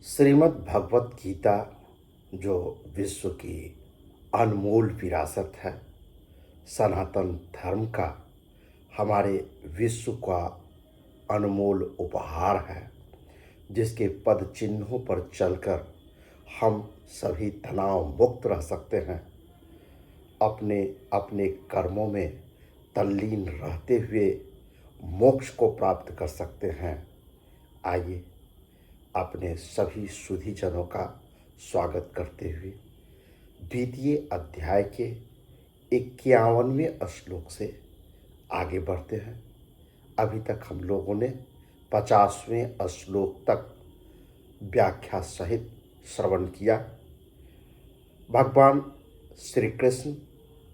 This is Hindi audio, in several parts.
श्रीमद् भगवत गीता जो विश्व की अनमोल विरासत है, सनातन धर्म का हमारे विश्व का अनमोल उपहार है, जिसके पद चिन्हों पर चलकर हम सभी तनाव मुक्त रह सकते हैं, अपने अपने कर्मों में तल्लीन रहते हुए मोक्ष को प्राप्त कर सकते हैं। आइए अपने सभी सुधीजनों का स्वागत करते हुए द्वितीय अध्याय के 51वें श्लोक से आगे बढ़ते हैं। अभी तक हम लोगों ने 50वें श्लोक तक व्याख्या सहित श्रवण किया। भगवान श्री कृष्ण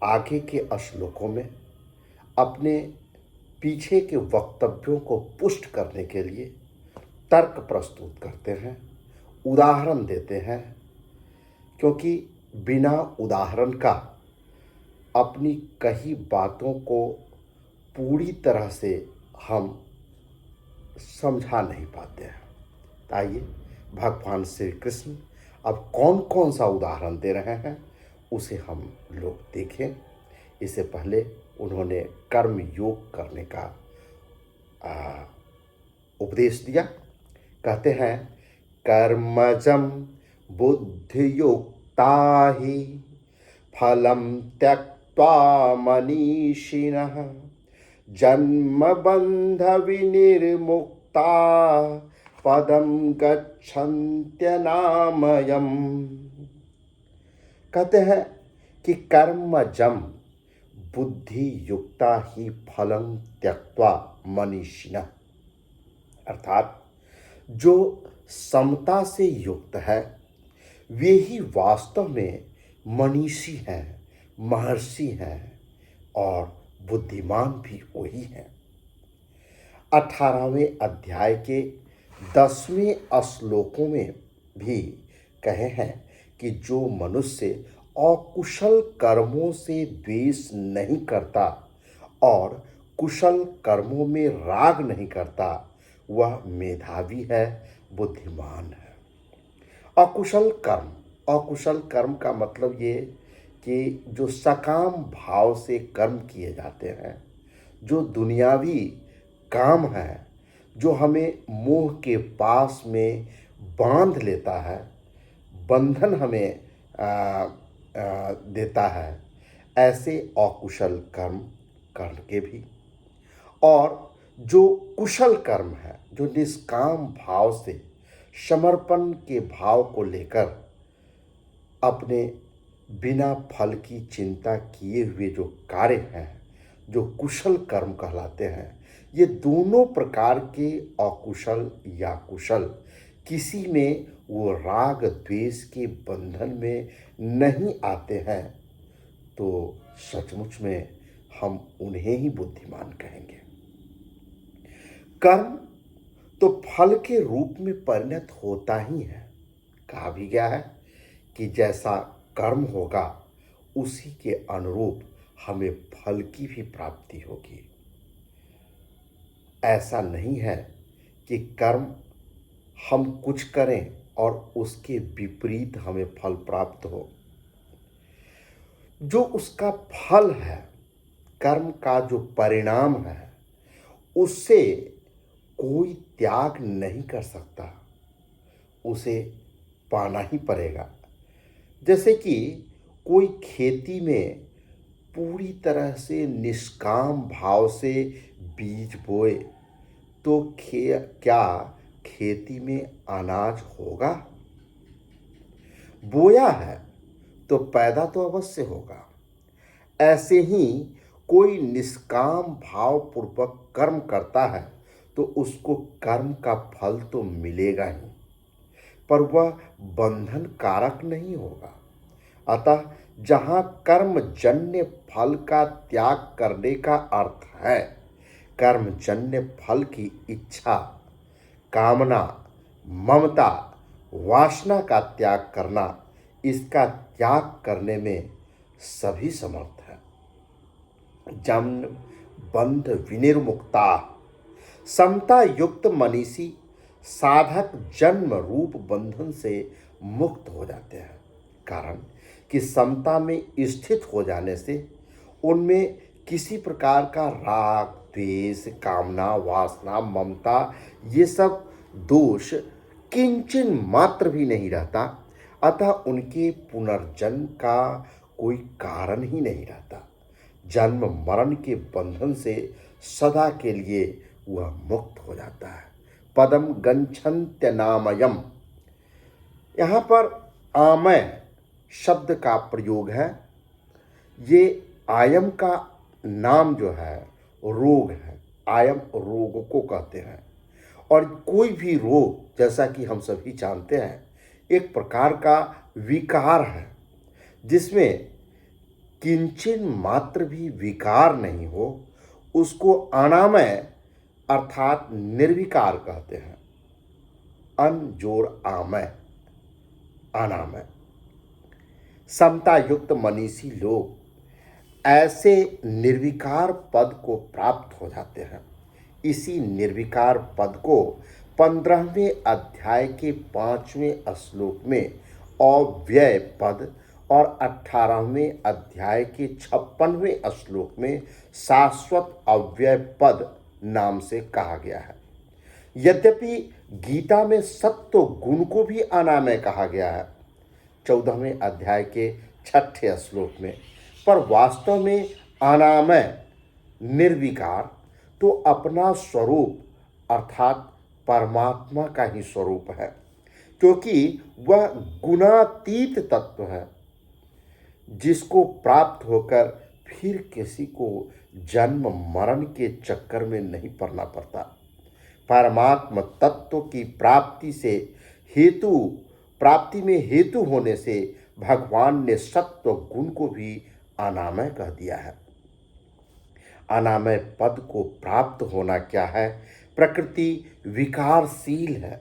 आगे के श्लोकों में अपने पीछे के वक्तव्यों को पुष्ट करने के लिए तर्क प्रस्तुत करते हैं, उदाहरण देते हैं, क्योंकि बिना उदाहरण का अपनी कही बातों को पूरी तरह से हम समझा नहीं पाते हैं। आइए भगवान श्री कृष्ण अब कौन कौन सा उदाहरण दे रहे हैं उसे हम लोग देखें। इससे पहले उन्होंने कर्म योग करने का उपदेश दिया। कहते हैं, कर्मजं बुद्धियुक्ता हि फलं त्यक्त्वा मनीषिणः जन्मबन्ध विनिर्मुक्ता पदं गच्छन्त्यनामयम्। कहते हैं कि कर्मजं बुद्धियुक्ता ही फलं त्यक्त्वा मनीषिणः, अर्थात जो समता से युक्त है वे ही वास्तव में मनीषी हैं, महर्षि हैं और बुद्धिमान भी वही हैं। 18वें अध्याय के 10वें श्लोकों में भी कहे हैं कि जो मनुष्य अकुशल कर्मों से द्वेष नहीं करता और कुशल कर्मों में राग नहीं करता वह मेधावी है, बुद्धिमान है। अकुशल कर्म का मतलब ये कि जो सकाम भाव से कर्म किए जाते हैं, जो दुनियावी काम है, जो हमें मोह के पास में बांध लेता है, बंधन हमें देता है, ऐसे अकुशल कर्म करके भी, और जो कुशल कर्म है, जो निष्काम भाव से समर्पण के भाव को लेकर अपने बिना फल की चिंता किए हुए जो कार्य हैं, जो कुशल कर्म कहलाते हैं, ये दोनों प्रकार के अकुशल या कुशल किसी में वो राग द्वेष के बंधन में नहीं आते हैं, तो सचमुच में हम उन्हें ही बुद्धिमान कहेंगे। कर्म तो फल के रूप में परिणत होता ही है। कहा भी गया है कि जैसा कर्म होगा उसी के अनुरूप हमें फल की भी प्राप्ति होगी। ऐसा नहीं है कि कर्म हम कुछ करें और उसके विपरीत हमें फल प्राप्त हो। जो उसका फल है, कर्म का जो परिणाम है, उससे कोई त्याग नहीं कर सकता, उसे पाना ही पड़ेगा। जैसे कि कोई खेती में पूरी तरह से निष्काम भाव से बीज बोए तो क्या खेती में अनाज होगा? बोया है तो पैदा तो अवश्य होगा। ऐसे ही कोई निष्काम भाव पूर्वक कर्म करता है तो उसको कर्म का फल तो मिलेगा ही, पर वह बंधन कारक नहीं होगा। अतः जहाँ कर्मजन्य फल का त्याग करने का अर्थ है, कर्मजन्य फल की इच्छा, कामना, ममता, वासना का त्याग करना, इसका त्याग करने में सभी समर्थ है। जन्म बंध विनिर्मुक्ता, समता युक्त मनीषी साधक जन्म रूप बंधन से मुक्त हो जाते हैं। कारण कि समता में स्थित हो जाने से उनमें किसी प्रकार का राग, द्वेष, कामना, वासना, ममता, ये सब दोष किंचन मात्र भी नहीं रहता। अतः उनके पुनर्जन्म का कोई कारण ही नहीं रहता। जन्म मरण के बंधन से सदा के लिए वह मुक्त हो जाता है। पदम गच्छन्त्य नामयम, यहाँ पर आमय शब्द का प्रयोग है। ये आयम का नाम जो है रोग है। आयम रोग को कहते हैं। और कोई भी रोग, जैसा कि हम सभी जानते हैं, एक प्रकार का विकार है जिसमें किंचन मात्र भी विकार नहीं हो, उसको अनामय अर्थात निर्विकार कहते हैं। अन जोड़ आमय, अनामय। समता युक्त मनीषी लोग ऐसे निर्विकार पद को प्राप्त हो जाते हैं। इसी निर्विकार पद को 15वें अध्याय के 5वें श्लोक में अव्यय पद और 18वें अध्याय के 56वें श्लोक में शाश्वत अव्यय पद नाम से कहा गया है। यद्यपि गीता में सत्व गुण को भी अनामय कहा गया है 14वें अध्याय के 6ठे श्लोक में, पर वास्तव में अनामय निर्विकार तो अपना स्वरूप अर्थात परमात्मा का ही स्वरूप है, क्योंकि वह गुणातीत तत्व है जिसको प्राप्त होकर फिर किसी को जन्म मरण के चक्कर में नहीं पड़ना पड़ता। परमात्म तत्व की प्राप्ति में हेतु होने से भगवान ने सत्व गुण को भी अनामय कह दिया है। अनामय पद को प्राप्त होना क्या है? प्रकृति विकारशील है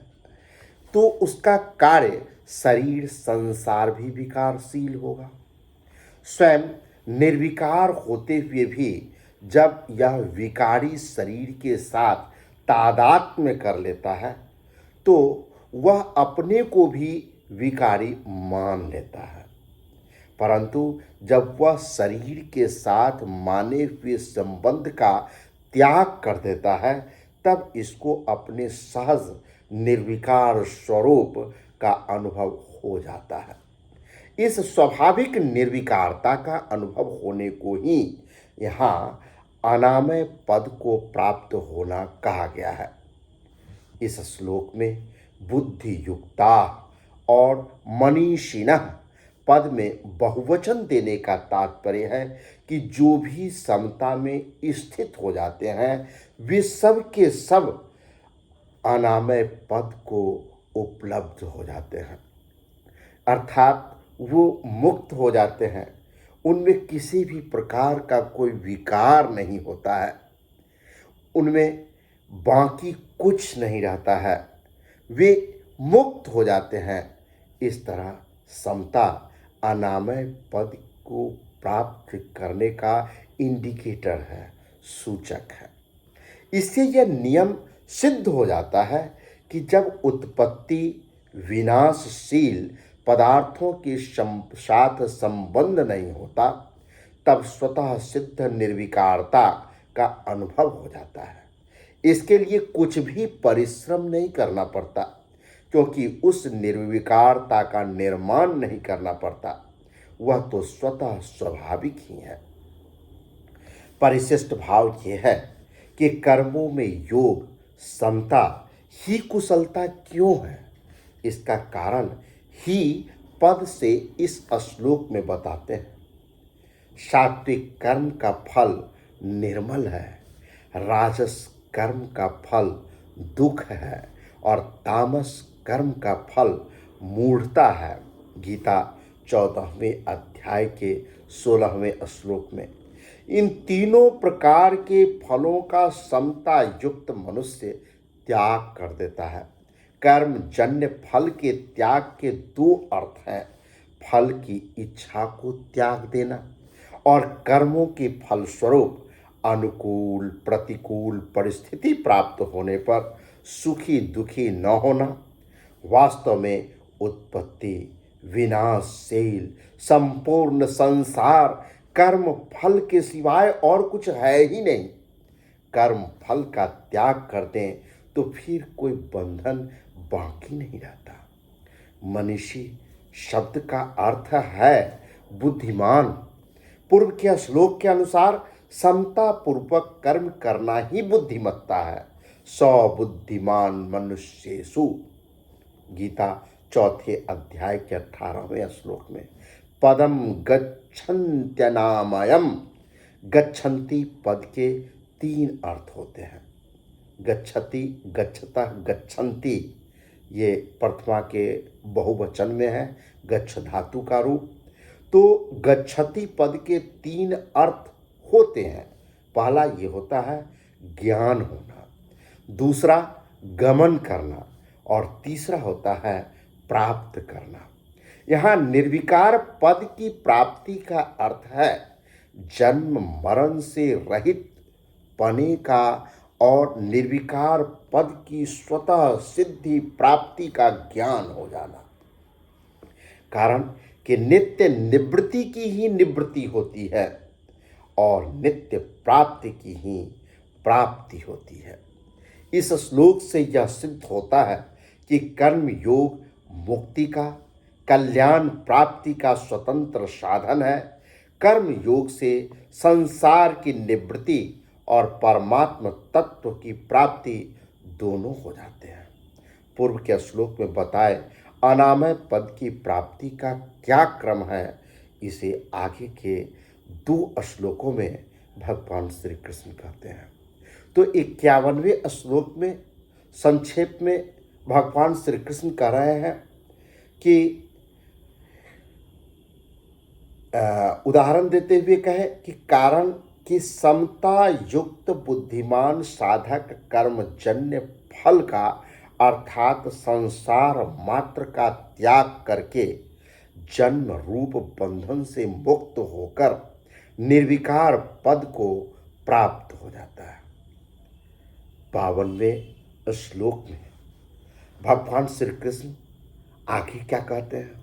तो उसका कार्य शरीर संसार भी विकारशील होगा। स्वयं निर्विकार होते हुए भी जब यह विकारी शरीर के साथ तादात्म्य कर लेता है तो वह अपने को भी विकारी मान लेता है। परंतु जब वह शरीर के साथ माने हुए संबंध का त्याग कर देता है तब इसको अपने सहज निर्विकार स्वरूप का अनुभव हो जाता है। इस स्वाभाविक निर्विकारता का अनुभव होने को ही यहाँ अनामय पद को प्राप्त होना कहा गया है। इस श्लोक में बुद्धि युक्ता और मनीषिणः पद में बहुवचन देने का तात्पर्य है कि जो भी समता में स्थित हो जाते हैं वे सब के सब अनामय पद को उपलब्ध हो जाते हैं, अर्थात वो मुक्त हो जाते हैं। उनमें किसी भी प्रकार का कोई विकार नहीं होता है, उनमें बाकी कुछ नहीं रहता है, वे मुक्त हो जाते हैं। इस तरह समता अनामय पद को प्राप्त करने का इंडिकेटर है, सूचक है। इससे यह नियम सिद्ध हो जाता है कि जब उत्पत्ति विनाशशील पदार्थों के साथ संबंध नहीं होता तब स्वतः सिद्ध निर्विकारता का अनुभव हो जाता है। इसके लिए कुछ भी परिश्रम नहीं करना पड़ता, क्योंकि उस निर्विकारता का निर्माण नहीं करना पड़ता, वह तो स्वतः स्वाभाविक ही है। परिशिष्ट भाव यह है कि कर्मों में योग समता ही कुशलता क्यों है? इसका कारण ही पद से इस श्लोक में बताते हैं। सात्विक कर्म का फल निर्मल है, राजस कर्म का फल दुख है और तामस कर्म का फल मूढ़ता है। गीता 14वें अध्याय के 16वें श्लोक में इन तीनों प्रकार के फलों का समता युक्त मनुष्य त्याग कर देता है। कर्म जन्य फल के त्याग के दो अर्थ हैं, फल की इच्छा को त्याग देना और कर्मों के फलस्वरूप अनुकूल प्रतिकूल परिस्थिति प्राप्त होने पर सुखी दुखी न होना, वास्तव में उत्पत्ति विनाशशील संपूर्ण संसार कर्म फल के सिवाय और कुछ है ही नहीं। कर्म फल का त्याग कर दें तो फिर कोई बंधन बाकी नहीं रहता। मनीषी शब्द का अर्थ है बुद्धिमान। पूर्व के श्लोक के अनुसार समता पूर्वक कर्म करना ही बुद्धिमत्ता है। सौ बुद्धिमान मनुष्येषु, गीता चौथे अध्याय के 18वें श्लोक में। पदम गच्छन्त्यनामयम, गच्छन्ति पद के 3 अर्थ होते हैं। गच्छति, गच्छतः, गच्छन्ति, ये प्रथमा के बहुवचन में है, गच्छ धातु का रूप। तो गच्छति पद के 3 अर्थ होते हैं। पहला ये होता है ज्ञान होना, दूसरा गमन करना, और तीसरा होता है प्राप्त करना। यहाँ निर्विकार पद की प्राप्ति का अर्थ है जन्म मरण से रहित पने का और निर्विकार पद की स्वतः सिद्धि प्राप्ति का ज्ञान हो जाना। कारण कि नित्य निवृत्ति की ही निवृत्ति होती है और नित्य प्राप्ति की ही प्राप्ति होती है। इस श्लोक से यह सिद्ध होता है कि कर्म योग मुक्ति का, कल्याण प्राप्ति का स्वतंत्र साधन है। कर्म योग से संसार की निवृत्ति और परमात्म तत्व की प्राप्ति दोनों हो जाते हैं। पूर्व के श्लोक में बताए अनामय पद की प्राप्ति का क्या क्रम है, इसे आगे के 2 श्लोकों में भगवान श्री कृष्ण कहते हैं। तो 51वें श्लोक में संक्षेप में भगवान श्री कृष्ण कह रहे हैं कि उदाहरण देते हुए कहे कि कारण कि समता युक्त बुद्धिमान साधक कर्मजन्य फल का अर्थात संसार मात्र का त्याग करके जन्म रूप बंधन से मुक्त होकर निर्विकार पद को प्राप्त हो जाता है। 52वें श्लोक में भगवान श्री कृष्ण आगे क्या कहते हैं?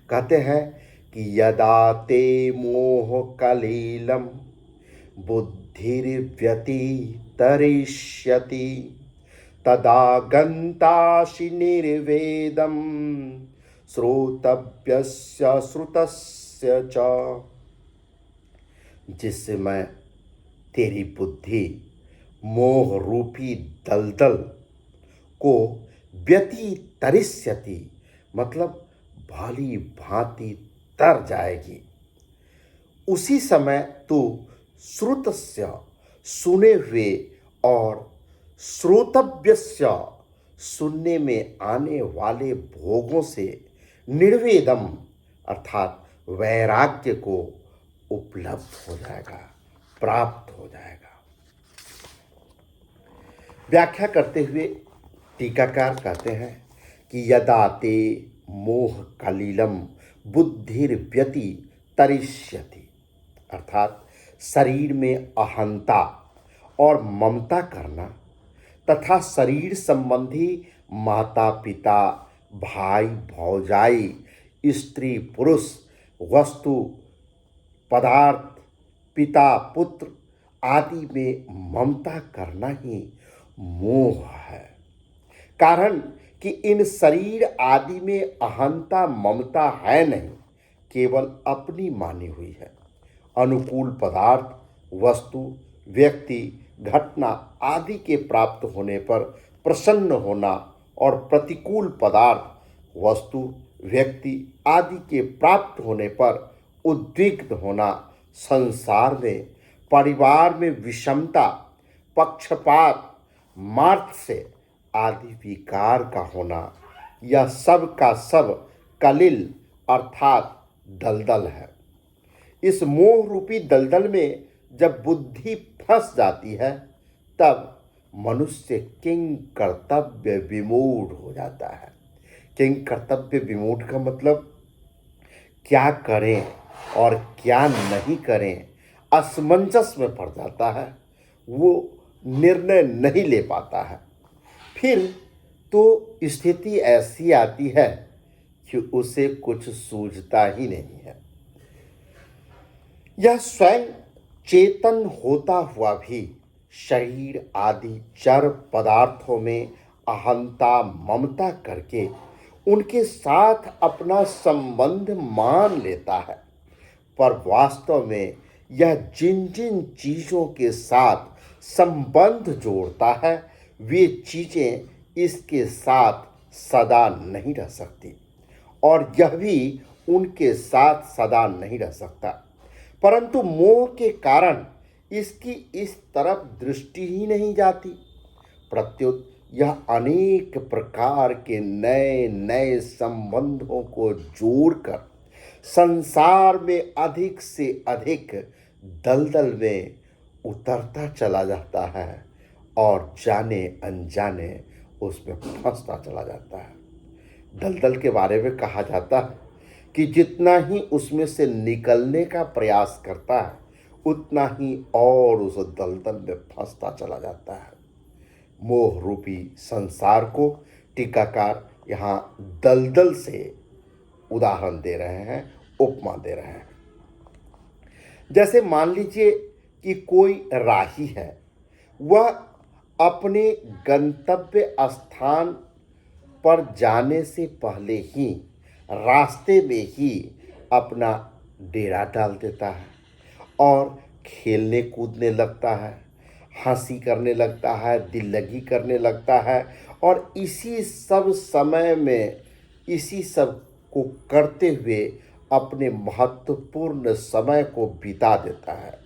कहते हैं कि यदा ते मोह कलीलम बुद्धिर्व्यतितरिष्यति तदा गन्तासि निर्वेदं श्रोतव्यस्य श्रुतस्य च। जिस समय तेरी बुद्धि मोह रूपी दलदल को व्यतितरिष्यति मतलब भाली भांति तर जाएगी, उसी समय तू श्रुतस्य सुने हुए और श्रोतव्यस्य सुनने में आने वाले भोगों से निर्वेदम अर्थात वैराग्य को उपलब्ध हो जाएगा, प्राप्त हो जाएगा। व्याख्या करते हुए टीकाकार कहते हैं कि यदा ते मोह कलीलम बुद्धिर्व्यति तरिष्यति अर्थात शरीर में अहंता और ममता करना तथा शरीर संबंधी माता पिता भाई भौजाई स्त्री पुरुष वस्तु पदार्थ पिता पुत्र आदि में ममता करना ही मोह है। कारण कि इन शरीर आदि में अहंता ममता है नहीं, केवल अपनी मानी हुई है। अनुकूल पदार्थ वस्तु व्यक्ति घटना आदि के प्राप्त होने पर प्रसन्न होना और प्रतिकूल पदार्थ वस्तु व्यक्ति आदि के प्राप्त होने पर उद्विग्न होना, संसार में परिवार में विषमता पक्षपात मार्त्स्य आदि विकार का होना, यह सब का सब कलिल अर्थात दलदल है। इस मोह रूपी दलदल में जब बुद्धि फंस जाती है तब मनुष्य किंग कर्तव्य विमूढ़ हो जाता है। किंग कर्तव्य विमूढ़ का मतलब क्या करें और क्या नहीं करें असमंजस में पड़ जाता है, वो निर्णय नहीं ले पाता है। फिर तो स्थिति ऐसी आती है कि उसे कुछ सूझता ही नहीं है। यह स्वयं चेतन होता हुआ भी शरीर आदि जड़ पदार्थों में अहंता ममता करके उनके साथ अपना संबंध मान लेता है, पर वास्तव में यह जिन जिन चीजों के साथ संबंध जोड़ता है वे चीजें इसके साथ सदा नहीं रह सकती और यह भी उनके साथ सदा नहीं रह सकता, परंतु मोह के कारण इसकी इस तरफ दृष्टि ही नहीं जाती। प्रत्युत यह अनेक प्रकार के नए नए संबंधों को जोड़कर संसार में अधिक से अधिक दलदल में उतरता चला जाता है और जाने अनजाने उसमें फंसता चला जाता है। दलदल के बारे में कहा जाता है कि जितना ही उसमें से निकलने का प्रयास करता है उतना ही और उस दलदल में फंसता चला जाता है। मोह रूपी संसार को टीकाकार यहाँ दलदल से उदाहरण दे रहे हैं, उपमा दे रहे हैं। जैसे मान लीजिए कि कोई राही है, वह अपने गंतव्य स्थान पर जाने से पहले ही रास्ते में ही अपना डेरा डाल देता है और खेलने कूदने लगता है, हंसी करने लगता है, दिल लगी करने लगता है और इसी सब समय में इसी सब को करते हुए अपने महत्वपूर्ण समय को बिता देता है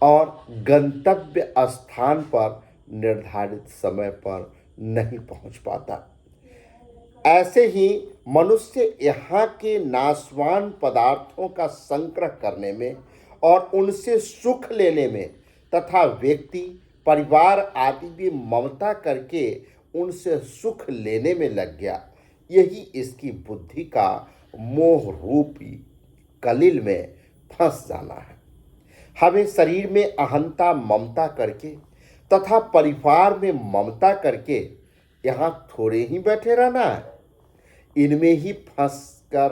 और गंतव्य स्थान पर निर्धारित समय पर नहीं पहुंच पाता। ऐसे ही मनुष्य यहाँ के नाशवान पदार्थों का संग्रह करने में और उनसे सुख लेने में तथा व्यक्ति परिवार आदि भी ममता करके उनसे सुख लेने में लग गया। यही इसकी बुद्धि का मोह रूपी कलिल में फंस जाना है। हमें शरीर में अहंता ममता करके तथा परिवार में ममता करके यहाँ थोड़े ही बैठे रहना है, इनमें ही फंसकर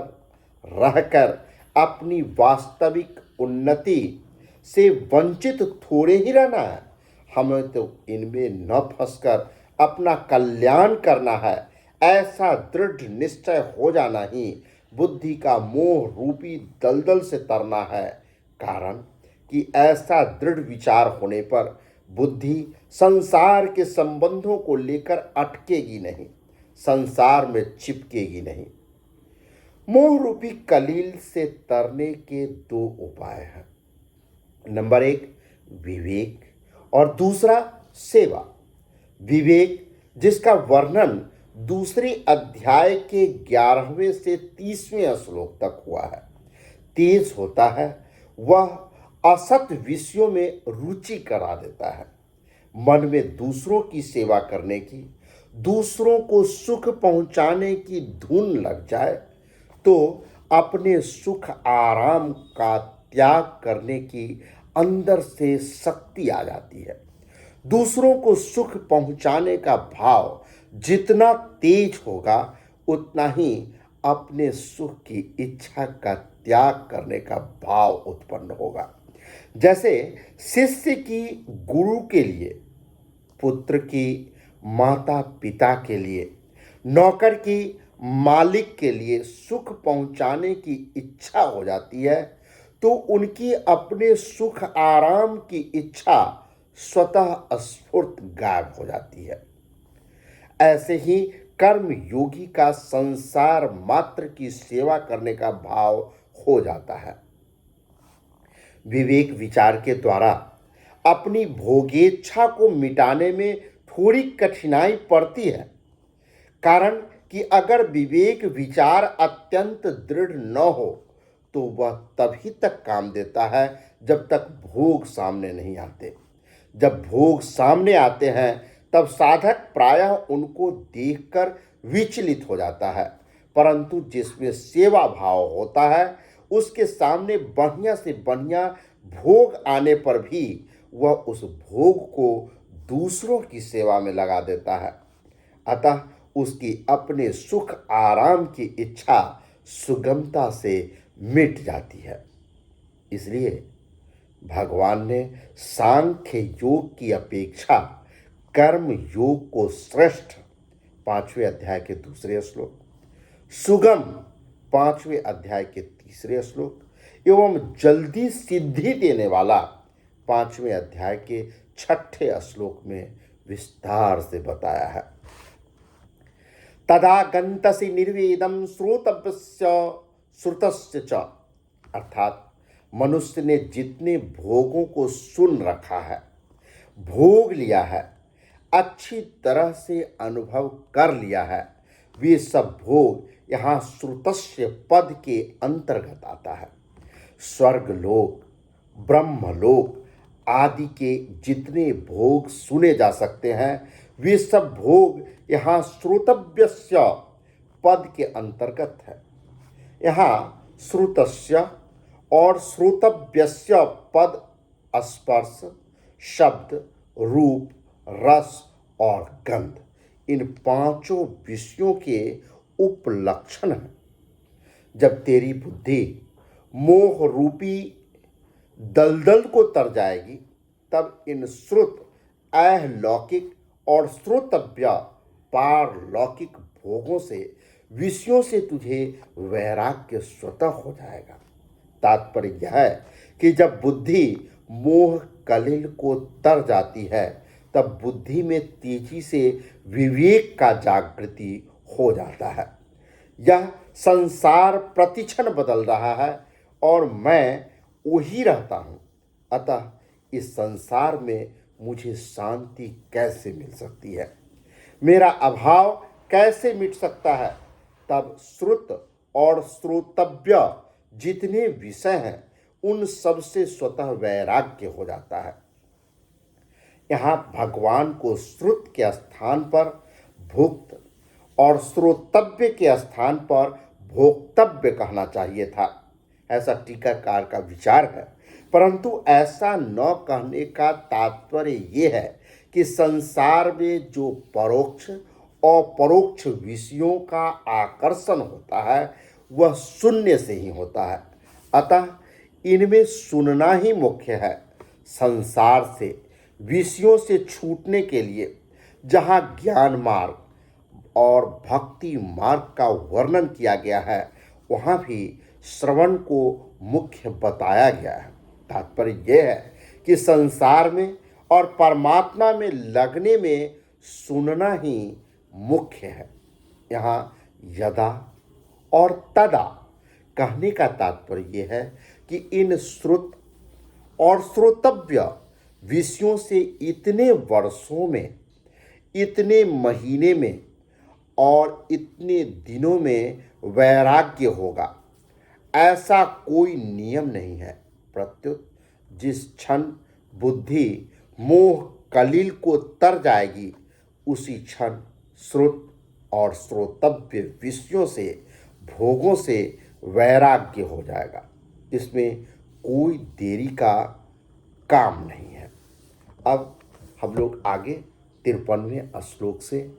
रहकर अपनी वास्तविक उन्नति से वंचित थोड़े ही रहना है। हमें तो इनमें न फंसकर अपना कल्याण करना है, ऐसा दृढ़ निश्चय हो जाना ही बुद्धि का मोह रूपी दलदल से तरना है। कारण कि ऐसा दृढ़ विचार होने पर बुद्धि संसार के संबंधों को लेकर अटकेगी नहीं, संसार में चिपकेगी नहीं। मोह रूपी कलील से तरने के दो उपाय हैं। नंबर 1 विवेक और दूसरा सेवा। विवेक, जिसका वर्णन दूसरे अध्याय के 11वें से 30वें श्लोक तक हुआ है, तेज होता है, वह असत विषयों में रुचि करा देता है। मन में दूसरों की सेवा करने की, दूसरों को सुख पहुंचाने की धुन लग जाए तो अपने सुख आराम का त्याग करने की अंदर से शक्ति आ जाती है। दूसरों को सुख पहुंचाने का भाव जितना तेज होगा उतना ही अपने सुख की इच्छा का त्याग करने का भाव उत्पन्न होगा। जैसे शिष्य की गुरु के लिए, पुत्र की माता पिता के लिए, नौकर की मालिक के लिए सुख पहुंचाने की इच्छा हो जाती है तो उनकी अपने सुख आराम की इच्छा स्वतः स्फुर्त गायब हो जाती है। ऐसे ही कर्म योगी का संसार मात्र की सेवा करने का भाव हो जाता है। विवेक विचार के द्वारा अपनी भोगेच्छा को मिटाने में थोड़ी कठिनाई पड़ती है। कारण कि अगर विवेक विचार अत्यंत दृढ़ न हो तो वह तभी तक काम देता है जब तक भोग सामने नहीं आते। जब भोग सामने आते हैं तब साधक प्रायः उनको देखकर विचलित हो जाता है, परंतु जिसमें सेवा भाव होता है उसके सामने बढ़िया से बढ़िया भोग आने पर भी वह उस भोग को दूसरों की सेवा में लगा देता है। अतः उसकी अपने सुख आराम की इच्छा सुगमता से मिट जाती है। इसलिए भगवान ने सांख्य योग की अपेक्षा कर्म योग को श्रेष्ठ 5वें अध्याय के 2 श्लोक, सुगम 5वें अध्याय के 3 श्लोक एवं जल्दी सिद्धि देने वाला 5वें अध्याय के 6 श्लोक में विस्तार से बताया है। तदा गंतसि निर्वेदम श्रोतव्यस्य श्रुतस्य च, अर्थात मनुष्य ने जितने भोगों को सुन रखा है, भोग लिया है, अच्छी तरह से अनुभव कर लिया है, वे सब भोग यहाँ श्रुतस्य पद के अंतर्गत आता है। स्वर्गलोक, ब्रह्मलोक आदि के जितने भोग सुने जा सकते हैं, वे सब भोग यहाँ श्रोतव्यस्य पद के अंतर्गत है। यहाँ श्रुतस्य और श्रोतव्यस्य पद स्पर्श, शब्द, रूप, रस और गंध, इन 5 विषयों के उपलक्षण हैं। जब तेरी बुद्धि मोह रूपी दलदल को तर जाएगी, तब इन श्रुत, अहलौकिक और श्रोतव्य पारलौकिक भोगों से, विषयों से तुझे वैराग्य स्वतः हो जाएगा। तात्पर्य यह है कि जब बुद्धि मोह कलिल को तर जाती है, तब बुद्धि में तेजी से विवेक का जागृति हो जाता है। यह संसार प्रतिक्षण बदल रहा है और मैं वही रहता हूँ, अतः इस संसार में मुझे शांति कैसे मिल सकती है, मेरा अभाव कैसे मिट सकता है। तब श्रुत और श्रोतव्य जितने विषय हैं, उन सब से स्वतः वैराग्य हो जाता है। यहाँ भगवान को श्रुत के स्थान पर भुक्त और श्रोतव्य के स्थान पर भोक्तव्य कहना चाहिए था, ऐसा टीकाकार का विचार है। परंतु ऐसा न कहने का तात्पर्य ये है कि संसार में जो परोक्ष और परोक्ष विषयों का आकर्षण होता है, वह शून्य से ही होता है। अतः इनमें सुनना ही मुख्य है। संसार से, विषयों से छूटने के लिए जहाँ ज्ञान मार्ग और भक्ति मार्ग का वर्णन किया गया है, वहाँ भी श्रवण को मुख्य बताया गया है। तात्पर्य यह है कि संसार में और परमात्मा में लगने में सुनना ही मुख्य है। यहाँ यदा और तदा कहने का तात्पर्य यह है कि इन श्रुत और श्रोतव्य विषयों से इतने वर्षों में, इतने महीने में और इतने दिनों में वैराग्य होगा, ऐसा कोई नियम नहीं है। प्रत्युत जिस क्षण बुद्धि मोह कलिल को तर जाएगी, उसी क्षण श्रुत और श्रोतव्य विषयों से, भोगों से वैराग्य हो जाएगा। इसमें कोई देरी का काम नहीं है। अब हम लोग आगे 53वें श्लोक से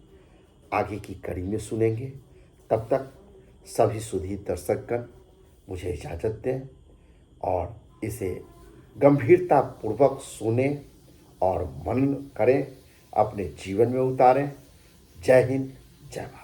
आगे की कड़ी में सुनेंगे। तब तक सभी सुधी दर्शकगण मुझे इजाज़त दें और इसे गंभीरतापूर्वक सुने और मनन करें, अपने जीवन में उतारें। जय हिंद, जय भारत।